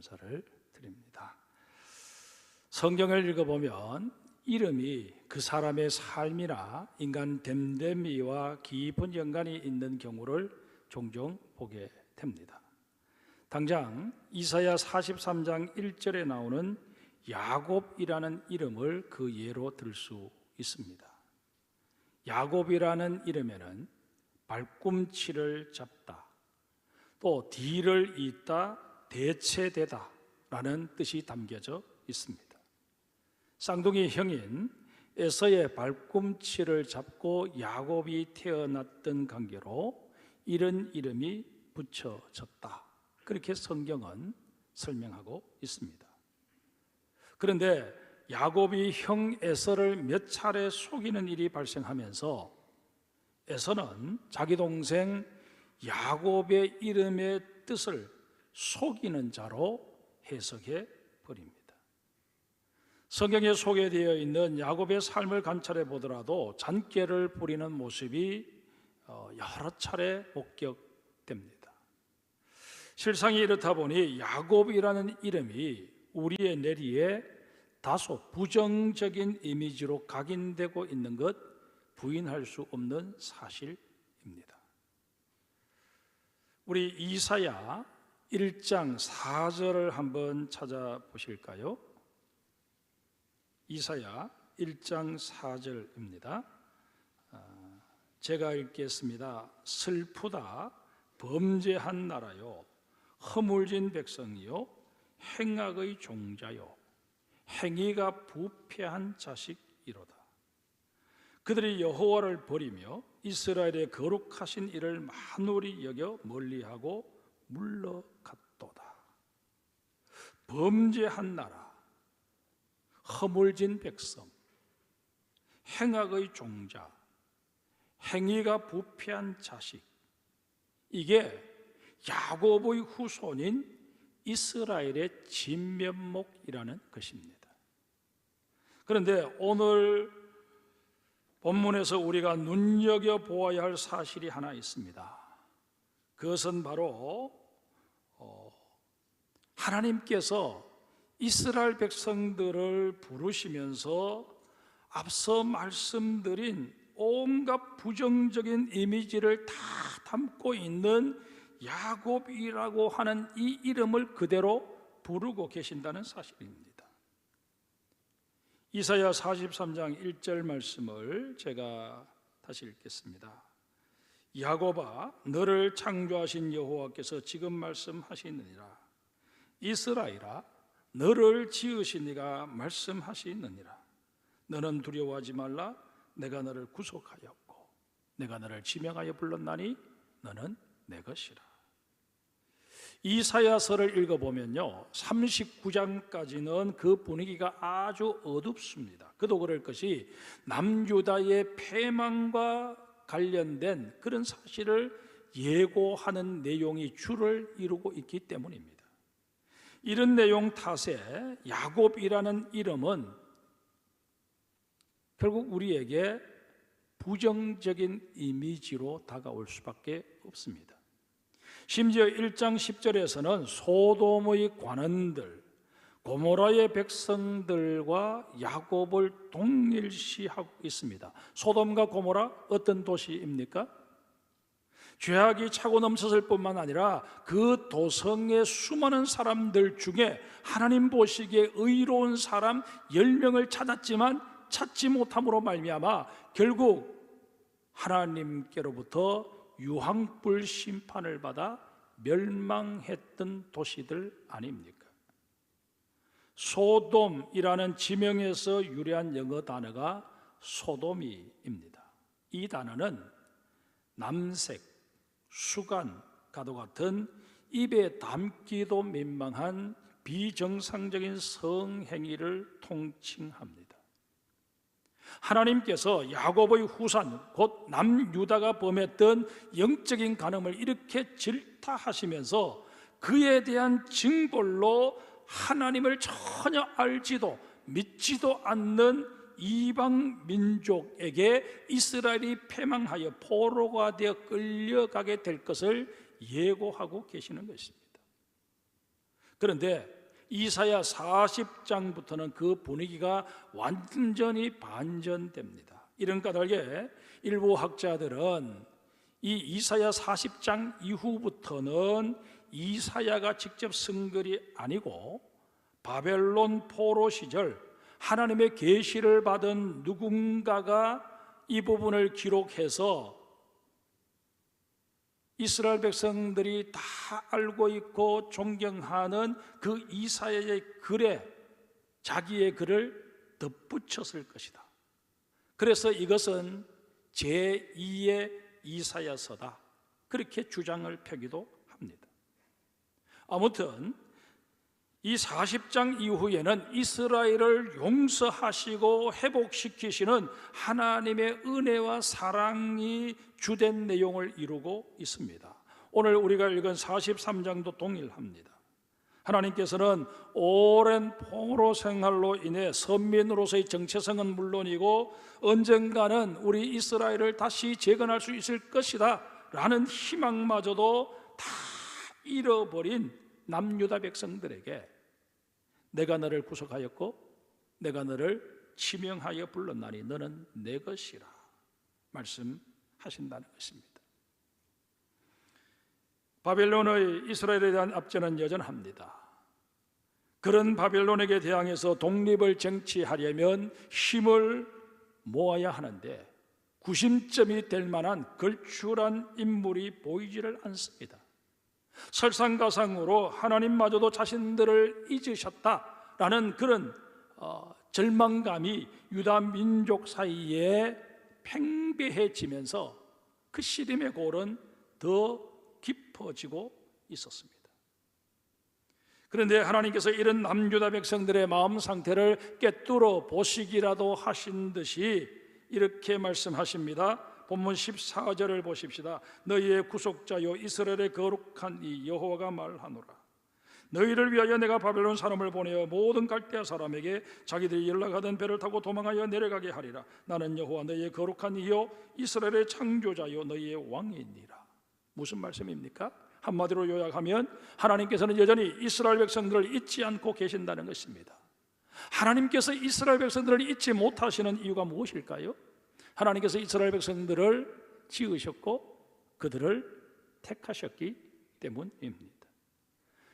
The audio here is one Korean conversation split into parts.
감사를 드립니다. 성경을 읽어보면 이름이 그 사람의 삶이나 인간 됨됨이와 깊은 연관이 있는 경우를 종종 보게 됩니다. 당장 이사야 43장 1절에 나오는 야곱이라는 이름을 그 예로 들 수 있습니다. 야곱이라는 이름에는 발꿈치를 잡다, 또 뒤를 잇다, 대체되다 라는 뜻이 담겨져 있습니다. 쌍둥이 형인 에서의 발꿈치를 잡고 야곱이 태어났던 관계로 이런 이름이 붙여졌다, 그렇게 성경은 설명하고 있습니다. 그런데 야곱이 형 에서를 몇 차례 속이는 일이 발생하면서 에서는 자기 동생 야곱의 이름의 뜻을 속이는 자로 해석해 버립니다. 성경에 소개되어 있는 야곱의 삶을 관찰해 보더라도 잔꾀를 부리는 모습이 여러 차례 목격됩니다. 실상이 이렇다 보니 야곱이라는 이름이 우리의 뇌리에 다소 부정적인 이미지로 각인되고 있는 것 부인할 수 없는 사실입니다. 우리 이사야 1장 4절을 한번 찾아보실까요? 이사야 1장 4절입니다. 제가 읽겠습니다. 슬프다 범죄한 나라요, 허물진 백성이요, 행악의 종자요, 행위가 부패한 자식이로다. 그들이 여호와를 버리며 이스라엘의 거룩하신 이를 만홀히 여겨 멀리하고 물러갔도다. 범죄한 나라, 허물진 백성, 행악의 종자, 행위가 부패한 자식, 이게 야곱의 후손인 이스라엘의 진면목이라는 것입니다. 그런데 오늘 본문에서 우리가 눈여겨보아야 할 사실이 하나 있습니다. 그것은 바로 하나님께서 이스라엘 백성들을 부르시면서 앞서 말씀드린 온갖 부정적인 이미지를 다 담고 있는 야곱이라고 하는 이 이름을 그대로 부르고 계신다는 사실입니다. 이사야 43장 1절 말씀을 제가 다시 읽겠습니다. 야곱아, 너를 창조하신 여호와께서 지금 말씀하시느니라. 이스라엘아, 너를 지으신 이가 말씀하시느니라. 너는 두려워하지 말라. 내가 너를 구속하였고 내가 너를 지명하여 불렀나니 너는 내 것이라. 이사야서를 읽어보면요, 39장까지는 그 분위기가 아주 어둡습니다. 그도 그럴 것이 남유다의 패망과 관련된 그런 사실을 예고하는 내용이 줄을 이루고 있기 때문입니다. 이런 내용 탓에 야곱이라는 이름은 결국 우리에게 부정적인 이미지로 다가올 수밖에 없습니다. 심지어 1장 10절에서는 소돔의 관원들, 고모라의 백성들과 야곱을 동일시하고 있습니다. 소돔과 고모라 어떤 도시입니까? 죄악이 차고 넘쳤을 뿐만 아니라 그 도성의 수많은 사람들 중에 하나님 보시기에 의로운 사람 10명을 찾았지만 찾지 못함으로 말미암아 결국 하나님께로부터 유황불 심판을 받아 멸망했던 도시들 아닙니까? 소돔이라는 지명에서 유래한 영어 단어가 소돔이입니다. 이 단어는 남색, 수간과도 같은 입에 담기도 민망한 비정상적인 성행위를 통칭합니다. 하나님께서 야곱의 후산 곧 남유다가 범했던 영적인 간음을 이렇게 질타하시면서 그에 대한 징벌로 하나님을 전혀 알지도 믿지도 않는 이방 민족에게 이스라엘이 패망하여 포로가 되어 끌려가게 될 것을 예고하고 계시는 것입니다. 그런데 이사야 40장부터는 그 분위기가 완전히 반전됩니다. 이런 까닭에 일부 학자들은 이 이사야 40장 이후부터는 이사야가 직접 쓴 글이 아니고 바벨론 포로 시절 하나님의 계시를 받은 누군가가 이 부분을 기록해서 이스라엘 백성들이 다 알고 있고 존경하는 그 이사야의 글에 자기의 글을 덧붙였을 것이다. 그래서 이것은 제2의 이사야서다, 그렇게 주장을 펴기도 합니다. 아무튼 이 40장 이후에는 이스라엘을 용서하시고 회복시키시는 하나님의 은혜와 사랑이 주된 내용을 이루고 있습니다. 오늘 우리가 읽은 43장도 동일합니다. 하나님께서는 오랜 포로 생활로 인해 선민으로서의 정체성은 물론이고 언젠가는 우리 이스라엘을 다시 재건할 수 있을 것이다 라는 희망마저도 다 잃어버린 남유다 백성들에게 내가 너를 구속하였고 내가 너를 지명하여 불렀나니 너는 내 것이라 말씀하신다는 것입니다. 바벨론의 이스라엘에 대한 압제는 여전합니다. 그런 바벨론에게 대항해서 독립을 쟁취하려면 힘을 모아야 하는데 구심점이 될 만한 걸출한 인물이 보이지를 않습니다. 설상가상으로 하나님마저도 자신들을 잊으셨다라는 그런 절망감이 유다 민족 사이에 팽배해지면서 그 시림의 골은 더 깊어지고 있었습니다. 그런데 하나님께서 이런 남유다 백성들의 마음 상태를 꿰뚫어 보시기라도 하신 듯이 이렇게 말씀하십니다. 본문 14절을 보십시다. 너희의 구속자요 이스라엘의 거룩한 이 여호와가 말하노라. 너희를 위하여 내가 바벨론 사람을 보내어 모든 갈대아 사람에게 자기들이 연락하던 배를 타고 도망하여 내려가게 하리라. 나는 여호와 너희의 거룩한 이요 이스라엘의 창조자요 너희의 왕이니라. 무슨 말씀입니까? 한마디로 요약하면 하나님께서는 여전히 이스라엘 백성들을 잊지 않고 계신다는 것입니다. 하나님께서 이스라엘 백성들을 잊지 못하시는 이유가 무엇일까요? 하나님께서 이스라엘 백성들을 지으셨고 그들을 택하셨기 때문입니다.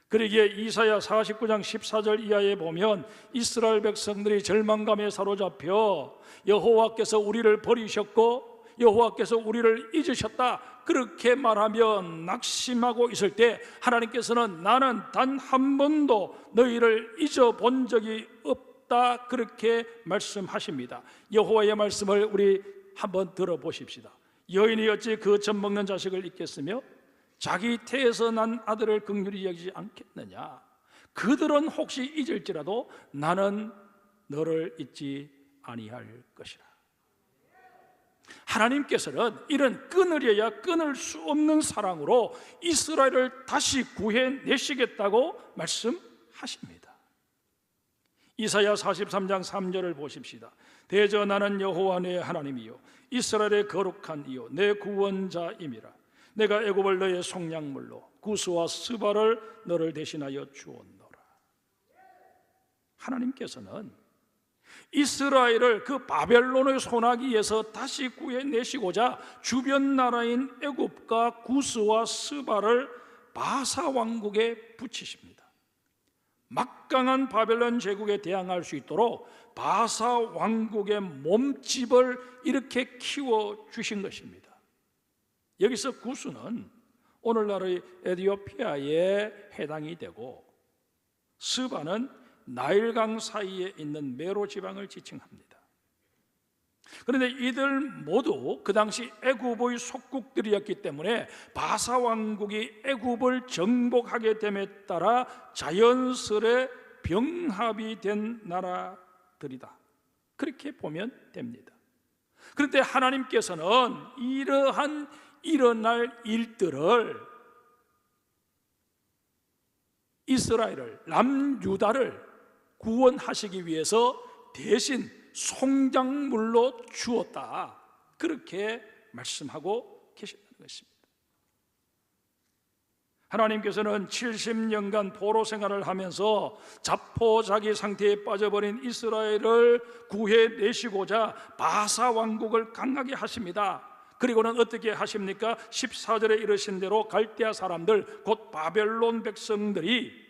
그러기에 이사야 49장 14절 이하에 보면 이스라엘 백성들이 절망감에 사로잡혀 여호와께서 우리를 버리셨고 여호와께서 우리를 잊으셨다 그렇게 말하며 낙심하고 있을 때 하나님께서는 나는 단 한 번도 너희를 잊어본 적이 없다 그렇게 말씀하십니다. 여호와의 말씀을 우리 한번 들어보십시다. 여인이 어찌 그 젖 먹는 자식을 잊겠으며 자기 태에서 난 아들을 긍휼히 여기지 않겠느냐. 그들은 혹시 잊을지라도 나는 너를 잊지 아니할 것이라. 하나님께서는 이런 끊으려야 끊을 수 없는 사랑으로 이스라엘을 다시 구해내시겠다고 말씀하십니다. 이사야 43장 3절을 보십시다. 대저 나는 여호와 내 하나님이요 이스라엘의 거룩한 이요 내 구원자임이라. 내가 애굽을 너의 속량물로 구스와 스바를 너를 대신하여 주었노라. 하나님께서는 이스라엘을 그 바벨론의 소나기에서 다시 구해내시고자 주변 나라인 애굽과 구스와 스바를 바사 왕국에 붙이십니다. 막강한 바벨론 제국에 대항할 수 있도록 바사 왕국의 몸집을 이렇게 키워주신 것입니다. 여기서 구스는 오늘날의 에티오피아에 해당이 되고 스바는 나일강 사이에 있는 메로 지방을 지칭합니다. 그런데 이들 모두 그 당시 애굽의 속국들이었기 때문에 바사 왕국이 애굽을 정복하게 됨에 따라 자연스레 병합이 된 나라들이다 그렇게 보면 됩니다. 그런데 하나님께서는 이러한 일어날 일들을 이스라엘을 남유다를 구원하시기 위해서 대신 송장물로 주었다 그렇게 말씀하고 계신다는 것입니다. 하나님께서는 70년간 포로 생활을 하면서 자포자기 상태에 빠져버린 이스라엘을 구해내시고자 바사 왕국을 강하게 하십니다. 그리고는 어떻게 하십니까? 14절에 이르신 대로 갈대아 사람들, 곧 바벨론 백성들이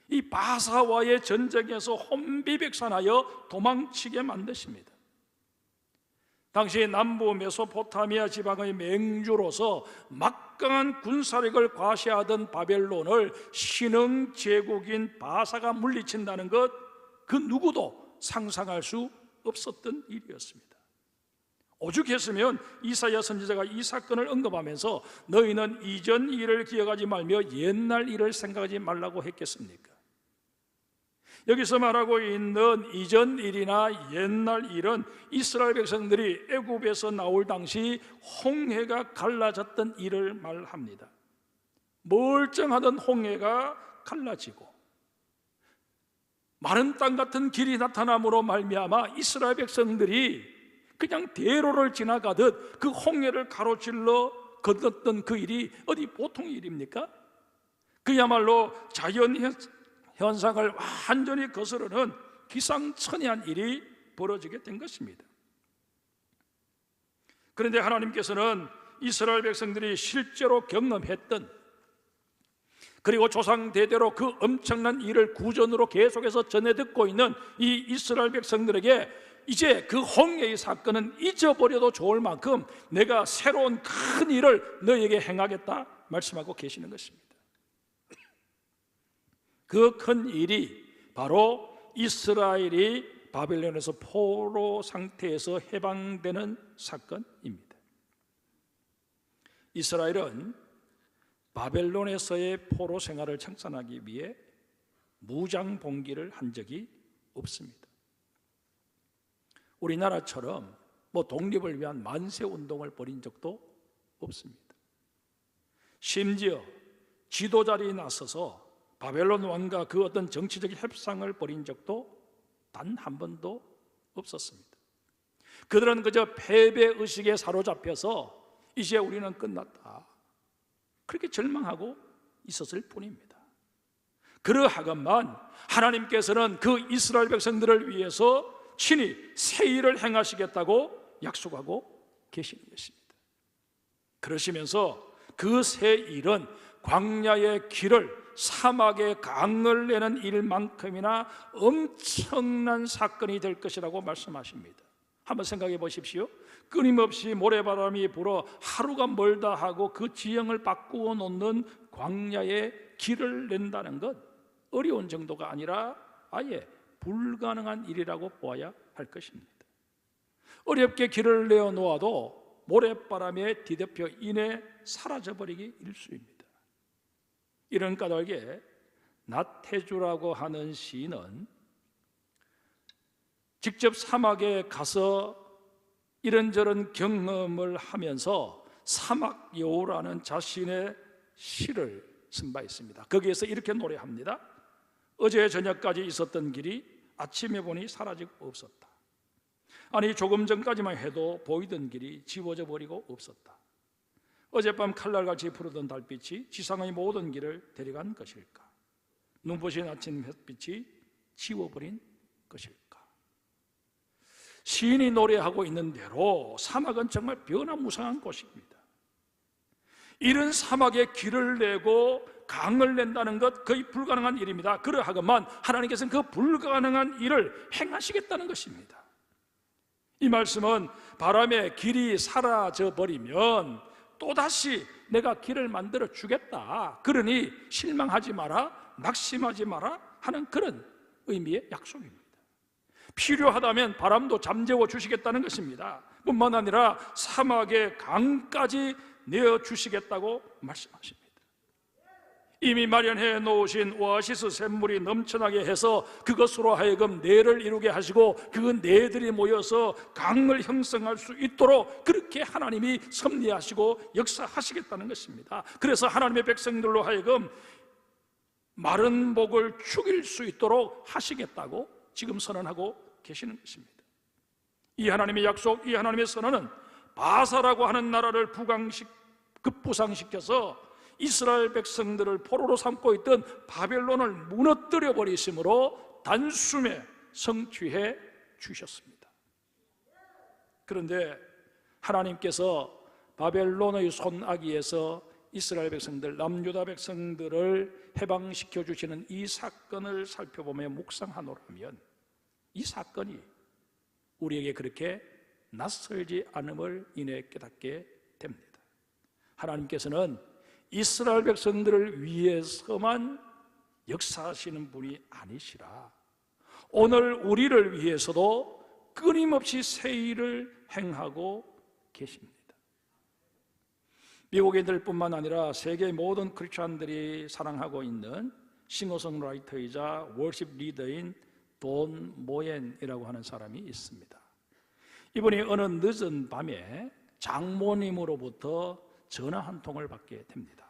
이 바사와의 전쟁에서 혼비백산하여 도망치게 만드십니다. 당시 남부 메소포타미아 지방의 맹주로서 막강한 군사력을 과시하던 바벨론을 신흥 제국인 바사가 물리친다는 것, 그 누구도 상상할 수 없었던 일이었습니다. 오죽했으면 이사야 선지자가 이 사건을 언급하면서 너희는 이전 일을 기억하지 말며 옛날 일을 생각하지 말라고 했겠습니까? 여기서 말하고 있는 이전 일이나 옛날 일은 이스라엘 백성들이 애굽에서 나올 당시 홍해가 갈라졌던 일을 말합니다. 멀쩡하던 홍해가 갈라지고 마른 땅 같은 길이 나타남으로 말미암아 이스라엘 백성들이 그냥 대로를 지나가듯 그 홍해를 가로질러 건넜던 그 일이 어디 보통 일입니까? 그야말로 자연 현상을 완전히 거스르는 기상천외한 일이 벌어지게 된 것입니다. 그런데 하나님께서는 이스라엘 백성들이 실제로 경험했던, 그리고 조상 대대로 그 엄청난 일을 구전으로 계속해서 전해 듣고 있는 이 이스라엘 백성들에게 이제 그 홍해의 사건은 잊어버려도 좋을 만큼 내가 새로운 큰 일을 너에게 행하겠다 말씀하고 계시는 것입니다. 그 큰 일이 바로 이스라엘이 바벨론에서 포로 상태에서 해방되는 사건입니다. 이스라엘은 바벨론에서의 포로 생활을 청산하기 위해 무장 봉기를 한 적이 없습니다. 우리나라처럼 독립을 위한 만세 운동을 벌인 적도 없습니다. 심지어 지도자리에 나서서 바벨론 왕과 그 어떤 정치적인 협상을 벌인 적도 단 한 번도 없었습니다. 그들은 그저 패배의식에 사로잡혀서 이제 우리는 끝났다, 그렇게 절망하고 있었을 뿐입니다. 그러하건만 하나님께서는 그 이스라엘 백성들을 위해서 친히 새 일을 행하시겠다고 약속하고 계시는 것입니다. 그러시면서 그 새 일은 광야의 길을, 사막의 강을 내는 일만큼이나 엄청난 사건이 될 것이라고 말씀하십니다. 한번 생각해 보십시오. 끊임없이 모래바람이 불어 하루가 멀다 하고 그 지형을 바꾸어 놓는 광야의 길을 낸다는 것, 어려운 정도가 아니라 아예 불가능한 일이라고 보아야 할 것입니다. 어렵게 길을 내어 놓아도 모래바람에 뒤덮여 인해 사라져버리기 일쑤입니다. 이런 까닭에 나태주라고 하는 시인은 직접 사막에 가서 이런저런 경험을 하면서 사막 여우라는 자신의 시를 쓴 바 있습니다. 거기에서 이렇게 노래합니다. 어제 저녁까지 있었던 길이 아침에 보니 사라지고 없었다. 아니 조금 전까지만 해도 보이던 길이 지워져 버리고 없었다. 어젯밤 칼날같이 푸르던 달빛이 지상의 모든 길을 데려간 것일까? 눈부신 아침 햇빛이 지워버린 것일까? 시인이 노래하고 있는 대로 사막은 정말 변화무쌍한 곳입니다. 이런 사막에 길을 내고 강을 낸다는 것 거의 불가능한 일입니다. 그러하건만 하나님께서는 그 불가능한 일을 행하시겠다는 것입니다. 이 말씀은 바람에 길이 사라져 버리면 또다시 내가 길을 만들어 주겠다, 그러니 실망하지 마라, 낙심하지 마라 하는 그런 의미의 약속입니다. 필요하다면 바람도 잠재워 주시겠다는 것입니다. 뿐만 아니라 사막의 강까지 내어주시겠다고 말씀하십니다. 이미 마련해 놓으신 오아시스 샘물이 넘쳐나게 해서 그것으로 하여금 내를 이루게 하시고 그 내들이 모여서 강을 형성할 수 있도록 그렇게 하나님이 섭리하시고 역사하시겠다는 것입니다. 그래서 하나님의 백성들로 하여금 마른 목을 죽일 수 있도록 하시겠다고 지금 선언하고 계시는 것입니다. 이 하나님의 약속, 이 하나님의 선언은 바사라고 하는 나라를 급부상시켜서 이스라엘 백성들을 포로로 삼고 있던 바벨론을 무너뜨려 버리심으로 단숨에 성취해 주셨습니다. 그런데 하나님께서 바벨론의 손아귀에서 이스라엘 백성들, 남유다 백성들을 해방시켜 주시는 이 사건을 살펴보며 묵상하노라면 이 사건이 우리에게 그렇게 낯설지 않음을 이내 깨닫게 됩니다. 하나님께서는 이스라엘 백성들을 위해서만 역사하시는 분이 아니시라 오늘 우리를 위해서도 끊임없이 새 일을 행하고 계십니다. 미국인들뿐만 아니라 세계 모든 크리스찬들이 사랑하고 있는 싱어송라이터이자 월십 리더인 돈 모엔이라고 하는 사람이 있습니다. 이분이 어느 늦은 밤에 장모님으로부터 전화 한 통을 받게 됩니다.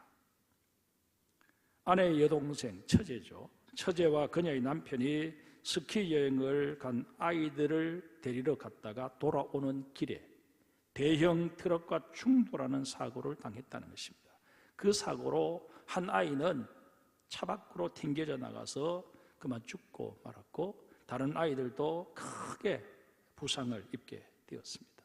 아내의 여동생, 처제죠. 처제와 그녀의 남편이 스키 여행을 간 아이들을 데리러 갔다가 돌아오는 길에 대형 트럭과 충돌하는 사고를 당했다는 것입니다. 그 사고로 한 아이는 차 밖으로 튕겨져 나가서 그만 죽고 말았고 다른 아이들도 크게 부상을 입게 되었습니다.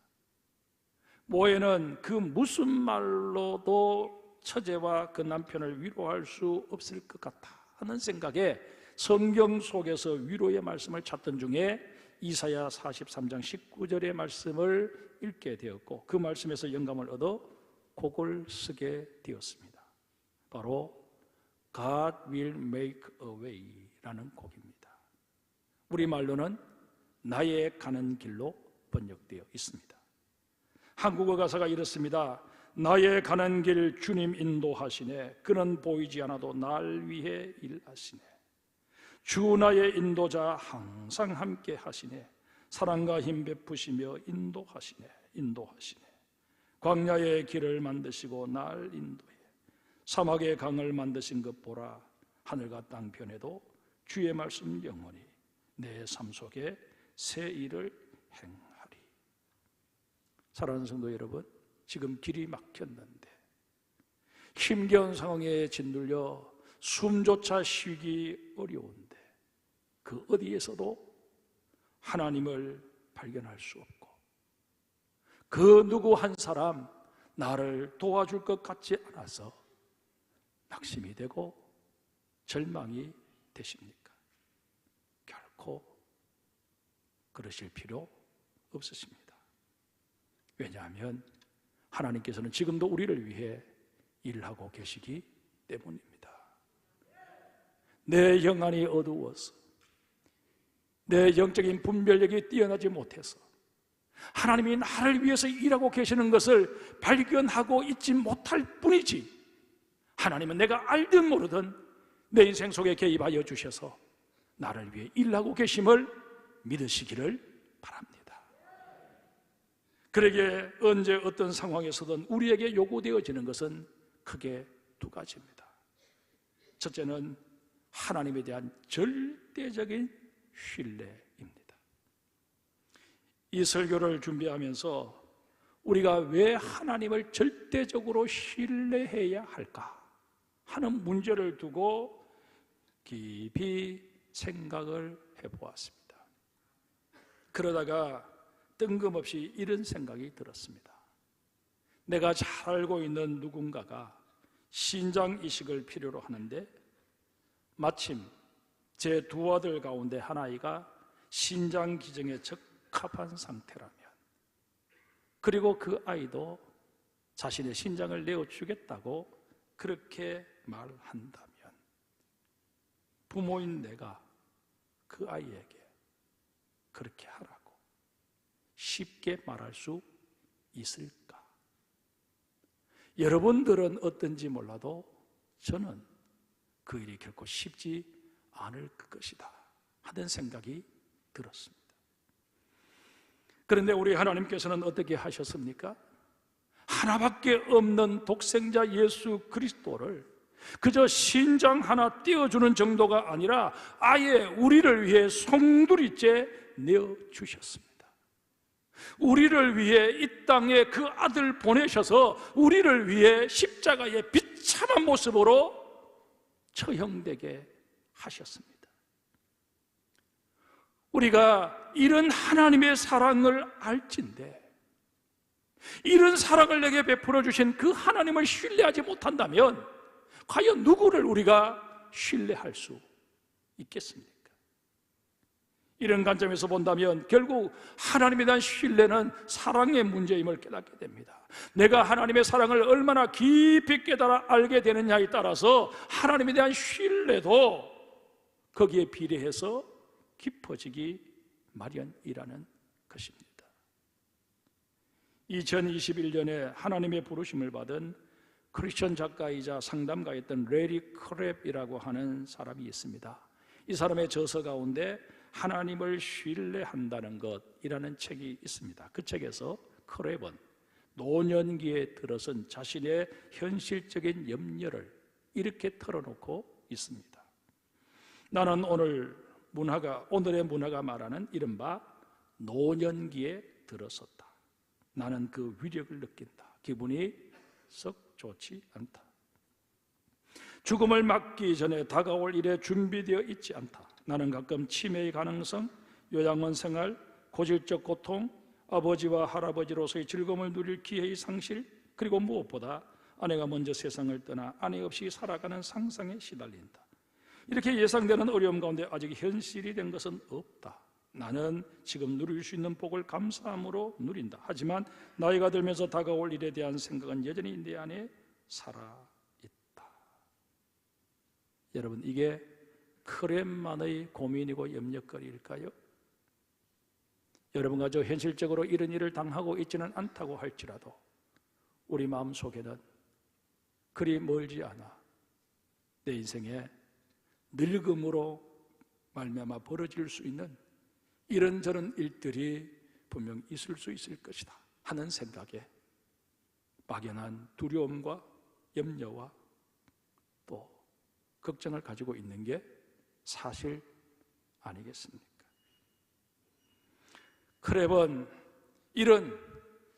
모에는 그 무슨 말로도 처제와 그 남편을 위로할 수 없을 것 같아 하는 생각에 성경 속에서 위로의 말씀을 찾던 중에 이사야 43장 19절의 말씀을 읽게 되었고 그 말씀에서 영감을 얻어 곡을 쓰게 되었습니다. 바로 God will make a way 라는 곡입니다. 우리말로는 나의 가는 길로 번역되어 있습니다. 한국어 가사가 이렇습니다. 나의 가는 길 주님 인도하시네. 그는 보이지 않아도 날 위해 일하시네. 주 나의 인도자 항상 함께 하시네. 사랑과 힘 베푸시며 인도하시네. 광야의 길을 만드시고 날 인도해 사막의 강을 만드신 것 보라. 하늘과 땅 변해도 주의 말씀 영원히 내 삶 속에 새 일을 행하리. 사랑하는 성도 여러분, 지금 길이 막혔는데 힘겨운 상황에 짓눌려 숨조차 쉬기 어려운데 그 어디에서도 하나님을 발견할 수 없고 그 누구 한 사람 나를 도와줄 것 같지 않아서 낙심이 되고 절망이 되십니까? 결코 그러실 필요 없으십니다. 왜냐하면 하나님께서는 지금도 우리를 위해 일하고 계시기 때문입니다. 내 영안이 어두워서 내 영적인 분별력이 뛰어나지 못해서 하나님이 나를 위해서 일하고 계시는 것을 발견하고 있지 못할 뿐이지 하나님은 내가 알든 모르든 내 인생 속에 개입하여 주셔서 나를 위해 일하고 계심을 믿으시기를 바랍니다. 그러기에 언제 어떤 상황에서든 우리에게 요구되어지는 것은 크게 두 가지입니다. 첫째는 하나님에 대한 절대적인 신뢰입니다. 이 설교를 준비하면서 우리가 왜 하나님을 절대적으로 신뢰해야 할까 하는 문제를 두고 깊이 생각을 해보았습니다. 그러다가 뜬금없이 이런 생각이 들었습니다. 내가 잘 알고 있는 누군가가 신장 이식을 필요로 하는데 마침 제 두 아들 가운데 한 아이가 신장 기증에 적합한 상태라면 그리고 그 아이도 자신의 신장을 내어주겠다고 그렇게 말한다면 부모인 내가 그 아이에게 그렇게 하라고 쉽게 말할 수 있을까? 여러분들은 어떤지 몰라도 저는 그 일이 결코 쉽지 않을 것이다 하는 생각이 들었습니다. 그런데 우리 하나님께서는 어떻게 하셨습니까? 하나밖에 없는 독생자 예수 그리스도를 그저 신장 하나 띄워주는 정도가 아니라 아예 우리를 위해 송두리째 내어주셨습니다. 우리를 위해 이 땅에 그 아들 보내셔서 우리를 위해 십자가의 빛 비참한 모습으로 처형되게 하셨습니다. 우리가 이런 하나님의 사랑을 알진대, 이런 사랑을 내게 베풀어 주신 그 하나님을 신뢰하지 못한다면 과연 누구를 우리가 신뢰할 수 있겠습니까? 이런 관점에서 본다면 결국 하나님에 대한 신뢰는 사랑의 문제임을 깨닫게 됩니다. 내가 하나님의 사랑을 얼마나 깊이 깨달아 알게 되느냐에 따라서 하나님에 대한 신뢰도 거기에 비례해서 깊어지기 마련이라는 것입니다. 2021년에 하나님의 부르심을 받은 크리스천 작가이자 상담가였던 레리 크랩이라고 하는 사람이 있습니다. 이 사람의 저서 가운데 하나님을 신뢰한다는 것이라는 책이 있습니다. 그 책에서 크랩은 노년기에 들어선 자신의 현실적인 염려를 이렇게 털어놓고 있습니다. 나는 오늘의 문화가 말하는 이른바 노년기에 들어섰다. 나는 그 위력을 느낀다. 기분이 썩 좋지 않다. 죽음을 맞기 전에 다가올 일에 준비되어 있지 않다. 나는 가끔 치매의 가능성, 요양원 생활, 고질적 고통, 아버지와 할아버지로서의 즐거움을 누릴 기회의 상실, 그리고 무엇보다 아내가 먼저 세상을 떠나 아내 없이 살아가는 상상에 시달린다. 이렇게 예상되는 어려움 가운데 아직 현실이 된 것은 없다. 나는 지금 누릴 수 있는 복을 감사함으로 누린다. 하지만 나이가 들면서 다가올 일에 대한 생각은 여전히 내 안에 살아있다. 여러분, 이게 크랩만의 고민이고 염려거리일까요? 여러분과 저 현실적으로 이런 일을 당하고 있지는 않다고 할지라도 우리 마음속에는 그리 멀지 않아 내 인생에 늙음으로 말미암아 벌어질 수 있는 이런저런 일들이 분명 있을 수 있을 것이다 하는 생각에 막연한 두려움과 염려와 또 걱정을 가지고 있는 게 사실 아니겠습니까? 크랩은 이런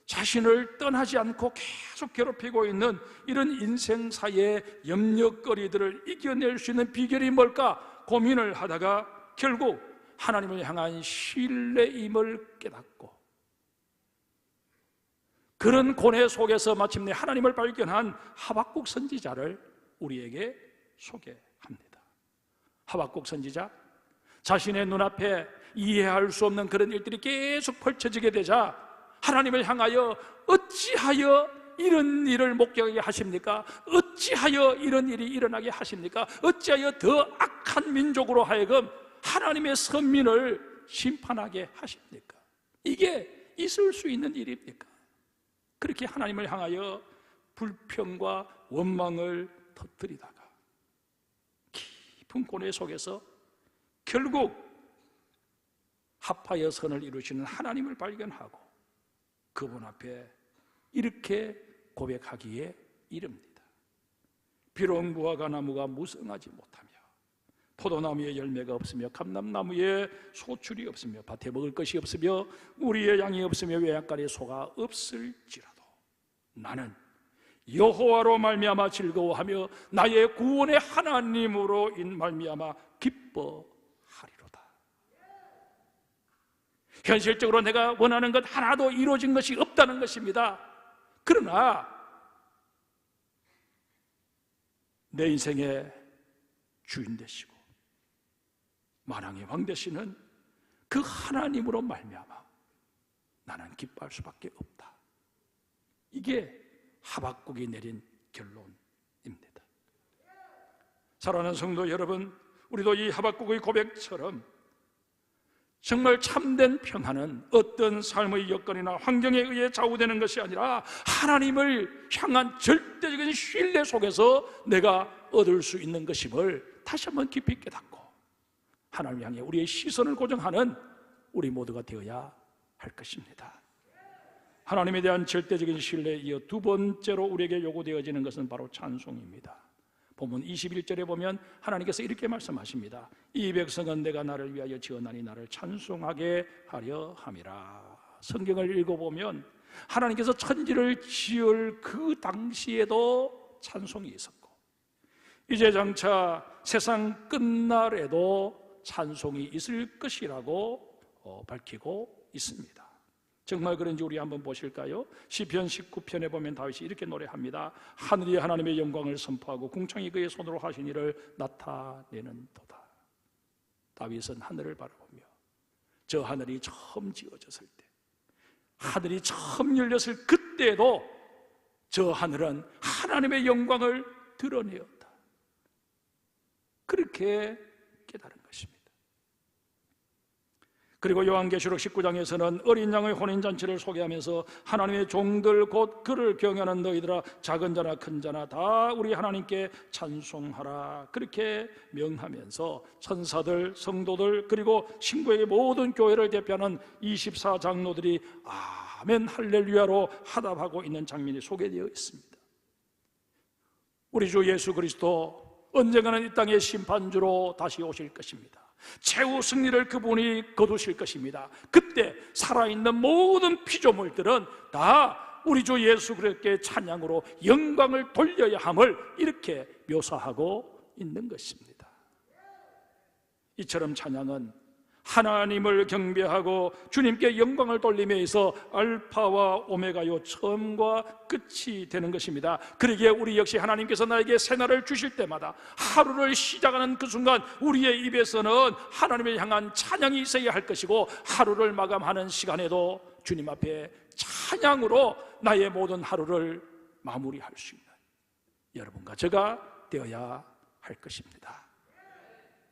자신을 떠나지 않고 계속 괴롭히고 있는 이런 인생사의 염려거리들을 이겨낼 수 있는 비결이 뭘까 고민을 하다가 결국 하나님을 향한 신뢰임을 깨닫고 그런 고뇌 속에서 마침내 하나님을 발견한 하박국 선지자를 우리에게 소개합니다. 하박국 선지자, 자신의 눈앞에 이해할 수 없는 그런 일들이 계속 펼쳐지게 되자 하나님을 향하여 어찌하여 이런 일을 목격하게 하십니까? 어찌하여 이런 일이 일어나게 하십니까? 어찌하여 더 악한 민족으로 하여금 하나님의 선민을 심판하게 하십니까? 이게 있을 수 있는 일입니까? 그렇게 하나님을 향하여 불평과 원망을 터뜨리다가 깊은 고뇌 속에서 결국 합하여 선을 이루시는 하나님을 발견하고 그분 앞에 이렇게 고백하기에 이릅니다. 비록 무화과 나무가 무성하지 못하며 포도나무에 열매가 없으며 감람나무에 소출이 없으며 밭에 먹을 것이 없으며 우리의 양이 없으며 외양간에 소가 없을지라도 나는 여호와로 말미암아 즐거워하며 나의 구원의 하나님으로 말미암아 기뻐하리로다. 현실적으로 내가 원하는 것 하나도 이루어진 것이 없다는 것입니다. 그러나 내 인생의 주인 되시고 만왕의 왕 되시는 그 하나님으로 말미암아 나는 기뻐할 수밖에 없다. 이게 하박국이 내린 결론입니다. 사랑하는 성도 여러분, 우리도 이 하박국의 고백처럼 정말 참된 평안은 어떤 삶의 여건이나 환경에 의해 좌우되는 것이 아니라 하나님을 향한 절대적인 신뢰 속에서 내가 얻을 수 있는 것임을 다시 한번 깊이 깨닫고 하나님 향해 우리의 시선을 고정하는 우리 모두가 되어야 할 것입니다. 하나님에 대한 절대적인 신뢰에 이어 두 번째로 우리에게 요구되어지는 것은 바로 찬송입니다. 본문 21절에 보면 하나님께서 이렇게 말씀하십니다. 이 백성은 내가 나를 위하여 지었나니 나를 찬송하게 하려 함이라. 성경을 읽어보면 하나님께서 천지를 지을 그 당시에도 찬송이 있었고, 이제 장차 세상 끝날에도 찬송이 있을 것이라고 밝히고 있습니다. 정말 그런지 우리 한번 보실까요? 시편 19편에 보면 다윗이 이렇게 노래합니다. 하늘이 하나님의 영광을 선포하고 궁창이 그의 손으로 하신 일을 나타내는 도다. 다윗은 하늘을 바라보며 저 하늘이 처음 지어졌을 때, 하늘이 처음 열렸을 그때에도 저 하늘은 하나님의 영광을 드러내었다, 그렇게 깨달은 것입니다. 그리고 요한계시록 19장에서는 어린 양의 혼인잔치를 소개하면서 하나님의 종들 곧 그를 경외하는 너희들아, 작은 자나 큰 자나 다 우리 하나님께 찬송하라, 그렇게 명하면서 천사들, 성도들, 그리고 신구에게 모든 교회를 대표하는 24장로들이 아멘 할렐루야로 화답하고 있는 장면이 소개되어 있습니다. 우리 주 예수 그리스도 언젠가는 이 땅의 심판주로 다시 오실 것입니다. 최후 승리를 그분이 거두실 것입니다. 그때 살아있는 모든 피조물들은 다 우리 주 예수 그리스도의 찬양으로 영광을 돌려야 함을 이렇게 묘사하고 있는 것입니다. 이처럼 찬양은 하나님을 경배하고 주님께 영광을 돌림에 있어 알파와 오메가요, 처음과 끝이 되는 것입니다. 그러기에 우리 역시 하나님께서 나에게 새날을 주실 때마다 하루를 시작하는 그 순간 우리의 입에서는 하나님을 향한 찬양이 있어야 할 것이고, 하루를 마감하는 시간에도 주님 앞에 찬양으로 나의 모든 하루를 마무리할 수 있는 여러분과 제가 되어야 할 것입니다.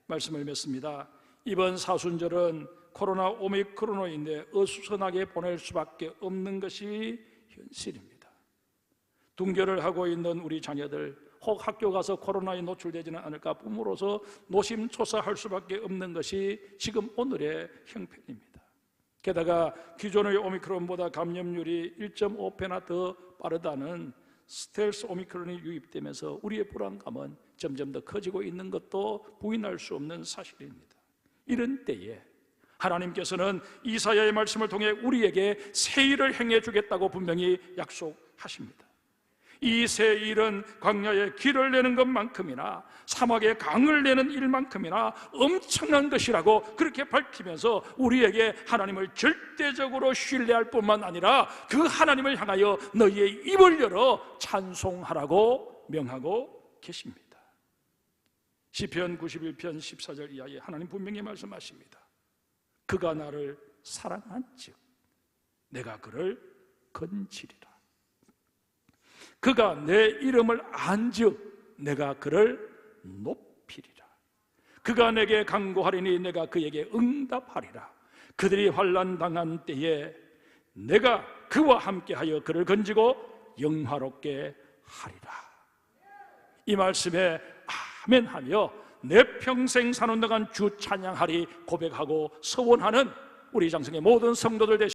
말씀을 맺습니다. 이번 사순절은 코로나 오미크론으로 인해 어수선하게 보낼 수밖에 없는 것이 현실입니다. 등교를 하고 있는 우리 자녀들, 혹 학교 가서 코로나에 노출되지는 않을까 부모로서 노심초사할 수밖에 없는 것이 지금 오늘의 형편입니다. 게다가 기존의 오미크론보다 감염률이 1.5배나 더 빠르다는 스텔스 오미크론이 유입되면서 우리의 불안감은 점점 더 커지고 있는 것도 부인할 수 없는 사실입니다. 이런 때에 하나님께서는 이사야의 말씀을 통해 우리에게 새 일을 행해 주겠다고 분명히 약속하십니다. 이 새 일은 광야에 길을 내는 것만큼이나 사막에 강을 내는 일만큼이나 엄청난 것이라고 그렇게 밝히면서 우리에게 하나님을 절대적으로 신뢰할 뿐만 아니라 그 하나님을 향하여 너희의 입을 열어 찬송하라고 명하고 계십니다. 시편 91편 14절 이하에 하나님 분명히 말씀하십니다. 그가 나를 사랑한 즉 내가 그를 건지리라. 그가 내 이름을 안 즉 내가 그를 높이리라. 그가 내게 간구하리니 내가 그에게 응답하리라. 그들이 환난 당한 때에 내가 그와 함께하여 그를 건지고 영화롭게 하리라. 이 말씀에 아멘 하며 내 평생 사는 동안 주 찬양하리 고백하고 서원하는 우리 장성의 모든 성도들 되시기